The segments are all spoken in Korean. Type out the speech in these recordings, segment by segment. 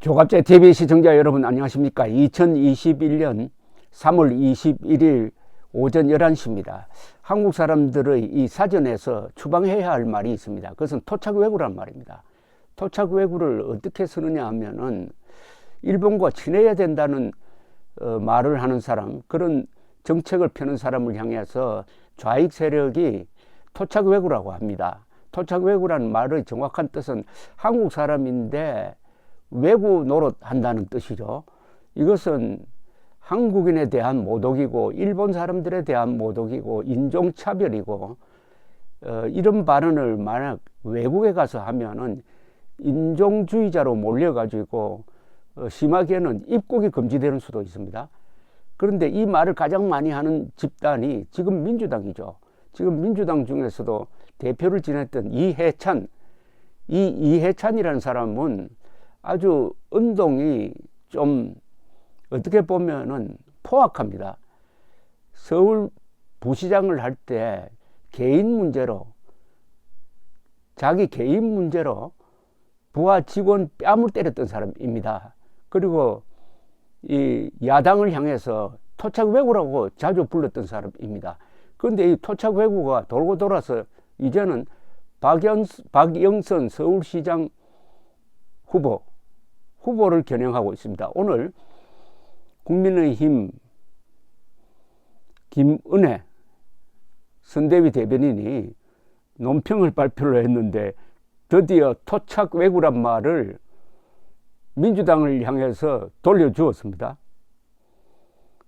조갑제 TV 시청자 여러분 안녕하십니까. 2021년 3월 21일 오전 11시입니다. 한국 사람들의 이 사전에서 추방해야 할 말이 있습니다. 그것은 토착외구란 말입니다. 토착외구를 어떻게 쓰느냐 하면은 일본과 친해야 된다는 말을 하는 사람, 그런 정책을 펴는 사람을 향해서 좌익 세력이 토착외구라고 합니다. 토착외구라는 말의 정확한 뜻은 한국 사람인데 외구 노릇한다는 뜻이죠. 이것은 한국인에 대한 모독이고 일본 사람들에 대한 모독이고 인종차별이고 이런 발언을 만약 외국에 가서 하면은 인종주의자로 몰려가지고 심하게는 입국이 금지되는 수도 있습니다. 그런데 이 말을 가장 많이 하는 집단이 지금 민주당이죠. 지금 민주당 중에서도 대표를 지냈던 이해찬, 이 이해찬이라는 사람은 아주 운동이 좀 어떻게 보면은 포악합니다. 서울 부시장을 할 때 개인 문제로, 자기 개인 문제로 부하 직원 뺨을 때렸던 사람입니다. 그리고 이 야당을 향해서 토착외구라고 자주 불렀던 사람입니다. 그런데 이 토착외구가 돌고 돌아서 이제는 박영선 서울시장 후보를 겨냥하고 있습니다. 오늘 국민의힘 김은혜 선대위 대변인이 논평을 발표를 했는데 드디어 토착외구란 말을 민주당을 향해서 돌려주었습니다.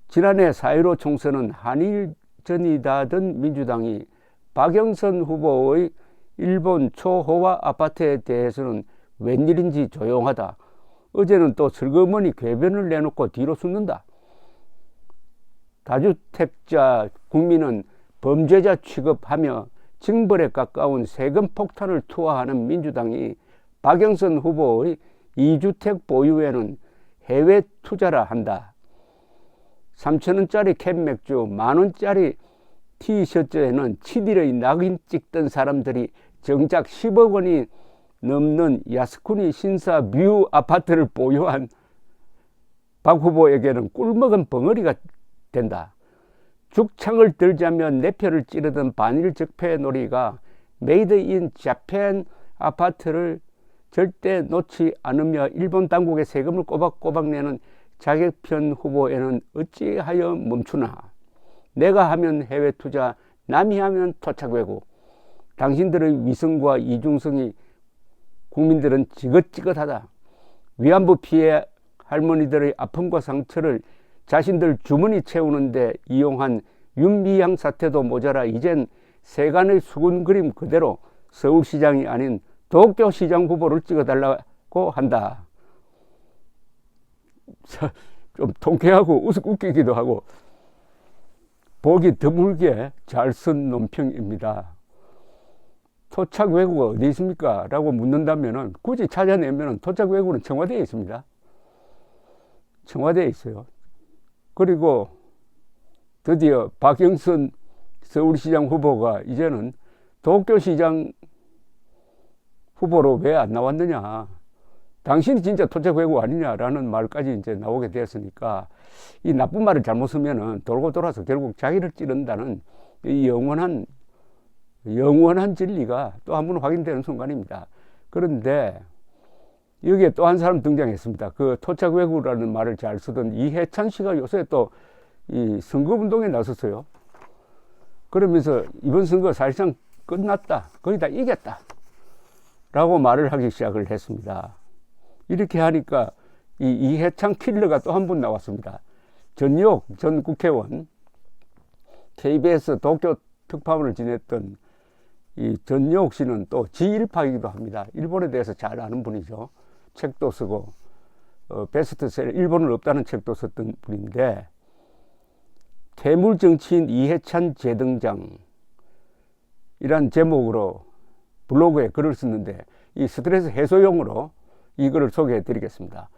지난해 4.15 총선은 한일전이다던 민주당이 박영선 후보의 일본 초호화 아파트에 대해서는 웬일인지 조용하다. 어제는 또 슬그머니 궤변을 내놓고 뒤로 숨는다. 다주택자 국민은 범죄자 취급하며 징벌에 가까운 세금 폭탄을 투하하는 민주당이 박영선 후보의 2주택 보유에는 해외 투자라 한다. 3,000원짜리 캔맥주, 10,000원짜리 티셔츠에는 7일의 낙인 찍던 사람들이 정작 10억 원이 넘는 야스쿠니 신사 뮤 아파트를 보유한 박 후보에게는 꿀먹은 벙어리가 된다. 죽창을 들자면 내표를 찌르던 반일 적폐 놀이가 메이드 인 자팬 아파트를 절대 놓지 않으며 일본 당국의 세금을 꼬박꼬박 내는 자객편 후보에는 어찌하여 멈추나. 내가 하면 해외 투자, 남이 하면 토착외구. 당신들의 위성과 이중성이 국민들은 지긋지긋하다. 위안부 피해 할머니들의 아픔과 상처를 자신들 주머니 채우는데 이용한 윤미향 사태도 모자라 이젠 세간의 수군 그림 그대로 서울시장이 아닌 도쿄시장 후보를 찍어달라고 한다. 좀 통쾌하고 웃기기도 하고 보기 드물게 잘 쓴 논평입니다. 토착외구가 어디 있습니까? 라고 묻는다면은 굳이 찾아내면은 토착외구는 청와대에 있습니다. 청와대에 있어요. 그리고 드디어 박영선 서울시장 후보가 이제는 도쿄시장 후보로 왜 안 나왔느냐. 당신이 진짜 토착외구 아니냐라는 말까지 이제 나오게 되었으니까 이 나쁜 말을 잘못 쓰면은 돌고 돌아서 결국 자기를 찌른다는 이 영원한 진리가 또 한 번 확인되는 순간입니다. 그런데 여기에 또 한 사람 등장했습니다. 그 토착외구라는 말을 잘 쓰던 이해찬 씨가 요새 또 이 선거운동에 나섰어요. 그러면서 이번 선거 사실상 끝났다. 거의 다 이겼다. 라고 말을 하기 시작을 했습니다. 이렇게 하니까 이 이해찬 킬러가 또 한 분 나왔습니다. 전역 전 국회의원, KBS 도쿄 특파원을 지냈던 이 전역 씨는 또 지일파이기도 합니다. 일본에 대해서 잘 아는 분이죠. 책도 쓰고 베스트셀러 일본은 없다는 책도 썼던 분인데 퇴물 정치인 이해찬 재등장 이란 제목으로 블로그에 글을 썼는데 이 스트레스 해소용으로 이 글을 소개해 드리겠습니다.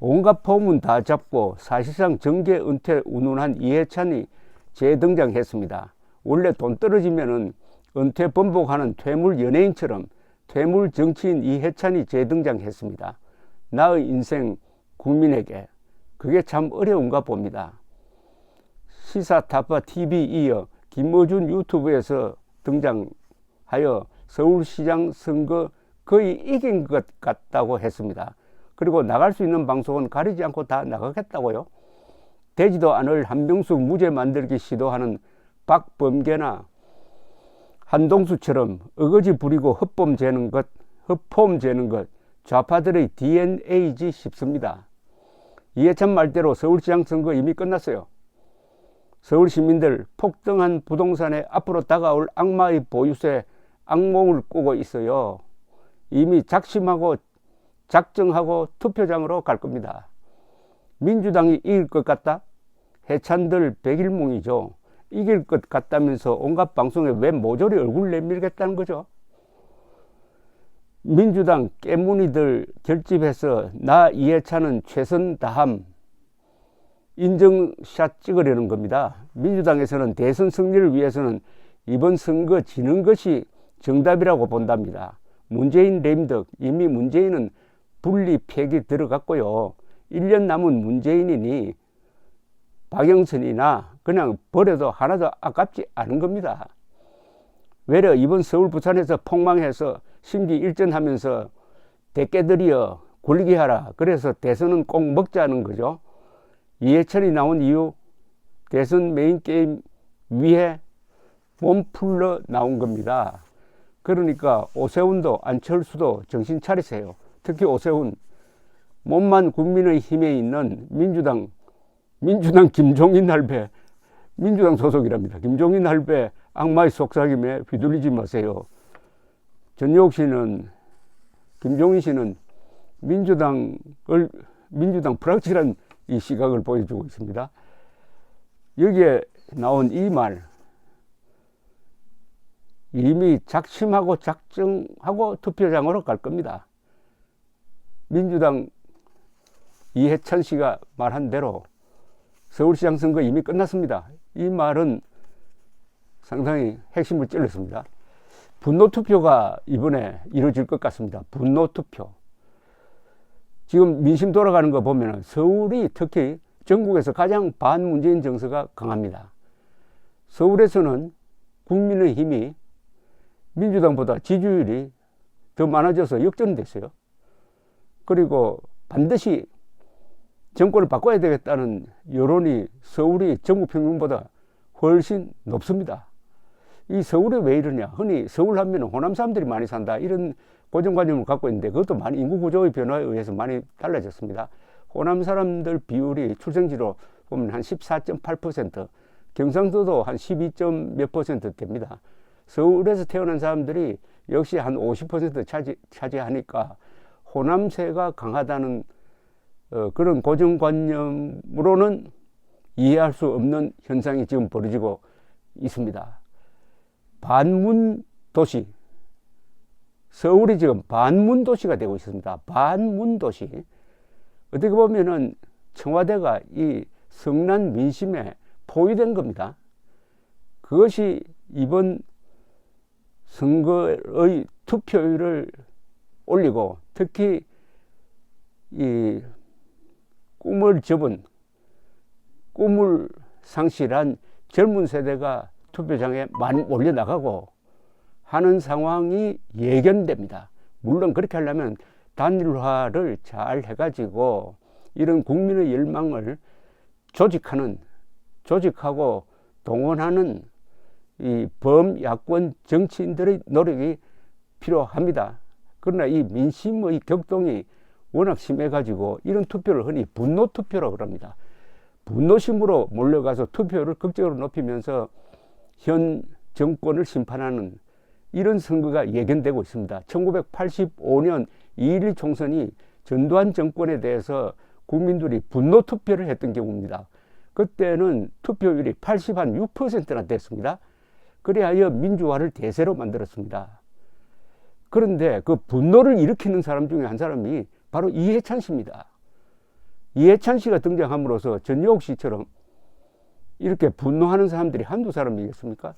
온갖 포문 다 잡고 사실상 정계 은퇴 운운한 이해찬이 재등장했습니다. 원래 돈 떨어지면은 은퇴 번복하는 퇴물 연예인처럼 퇴물 정치인 이해찬이 재등장했습니다. 나의 인생 국민에게 그게 참 어려운가 봅니다. 시사타파 TV 이어 김어준 유튜브에서 등장하여 서울시장 선거 거의 이긴 것 같다고 했습니다. 그리고 나갈 수 있는 방송은 가리지 않고 다 나가겠다고요. 되지도 않을 한명숙 무죄 만들기 시도하는 박범계나 한동수처럼 어거지 부리고 헛폼 재는 것 좌파들의 DNA이지 싶습니다. 이해찬 말대로 서울시장 선거 이미 끝났어요. 서울 시민들 폭등한 부동산에 앞으로 다가올 악마의 보유세 악몽을 꾸고 있어요. 이미 작심하고 작정하고 투표장으로 갈 겁니다. 민주당이 이길 것 같다? 해찬들 백일몽이죠. 이길 것 같다면서 온갖 방송에 왜 모조리 얼굴 내밀겠다는 거죠. 민주당 깨문이들 결집해서 나 이해찬은 최선 다함 인증샷 찍으려는 겁니다. 민주당에서는 대선 승리를 위해서는 이번 선거 지는 것이 정답이라고 본답니다. 문재인 레임덕, 이미 문재인은 분리 폐기 들어갔고요. 1년 남은 문재인이니 박영선이나 그냥 버려도 하나도 아깝지 않은 겁니다. 외려 이번 서울 부산에서 폭망해서 심기일전하면서 대깨들이여 굴기하라. 그래서 대선은 꼭 먹자는 거죠. 이해찬이 나온 이유 대선 메인 게임 위에 몸 풀러 나온 겁니다. 그러니까 오세훈도 안철수도 정신 차리세요. 특히 오세훈, 몸만 국민의 힘에 있는 민주당 김종인 할배, 민주당 소속이랍니다. 김종인 할배 악마의 속삭임에 휘둘리지 마세요. 전효옥 씨는, 김종인 씨는 민주당 불확실한 이 시각을 보여주고 있습니다. 여기에 나온 이 말, 이미 작심하고 작정하고 투표장으로 갈 겁니다. 민주당 이해찬 씨가 말한 대로 서울시장 선거 이미 끝났습니다. 이 말은 상당히 핵심을 찔렀습니다. 분노투표가 이번에 이루어질 것 같습니다. 분노투표. 지금 민심 돌아가는 거 보면 서울이 특히 전국에서 가장 반문재인 정서가 강합니다. 서울에서는 국민의힘이 민주당보다 지지율이 더 많아져서 역전됐어요. 그리고 반드시 정권을 바꿔야 되겠다는 여론이 서울이 전국 평균보다 훨씬 높습니다. 이 서울이 왜 이러냐? 흔히 서울 하면 호남 사람들이 많이 산다 이런 고정관념을 갖고 있는데 그것도 많이 인구 구조의 변화에 의해서 많이 달라졌습니다. 호남 사람들 비율이 출생지로 보면 한 14.8%, 경상도도 한 12. 몇 퍼센트 됩니다. 서울에서 태어난 사람들이 역시 한 50% 차지하니까 호남세가 강하다는 그런 고정관념으로는 이해할 수 없는 현상이 지금 벌어지고 있습니다. 반문 도시, 서울이 지금 반문 도시가 되고 있습니다. 반문 도시. 어떻게 보면은 청와대가 이 성난 민심에 포위된 겁니다. 그것이 이번 선거의 투표율을 올리고 특히 이 꿈을 접은, 꿈을 상실한 젊은 세대가 투표장에 많이 몰려나가고 하는 상황이 예견됩니다. 물론 그렇게 하려면 단일화를 잘 해가지고 이런 국민의 열망을 조직하고 동원하는 이 범야권 정치인들의 노력이 필요합니다. 그러나 이 민심의 격동이 워낙 심해가지고 이런 투표를 흔히 분노투표라고 합니다. 분노심으로 몰려가서 투표를 극적으로 높이면서 현 정권을 심판하는 이런 선거가 예견되고 있습니다. 1985년 2.11 총선이 전두환 정권에 대해서 국민들이 분노투표를 했던 경우입니다. 그때는 투표율이 86%나 됐습니다. 그리하여 민주화를 대세로 만들었습니다. 그런데 그 분노를 일으키는 사람 중에 한 사람이 바로 이해찬 씨입니다. 이해찬 씨가 등장함으로써 전효옥 씨처럼 이렇게 분노하는 사람들이 한두 사람이겠습니까?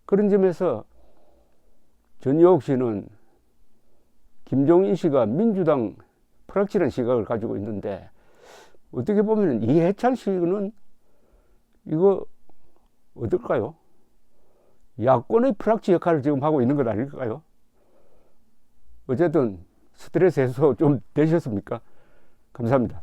그런 점에서 전효옥 씨는 김종인 씨가 민주당 프락치라는 시각을 가지고 있는데, 어떻게 보면 이해찬 씨는 이거 어떨까요? 야권의 프락치 역할을 지금 하고 있는 것 아닐까요? 어쨌든 스트레스 해소 좀 되셨습니까? 감사합니다.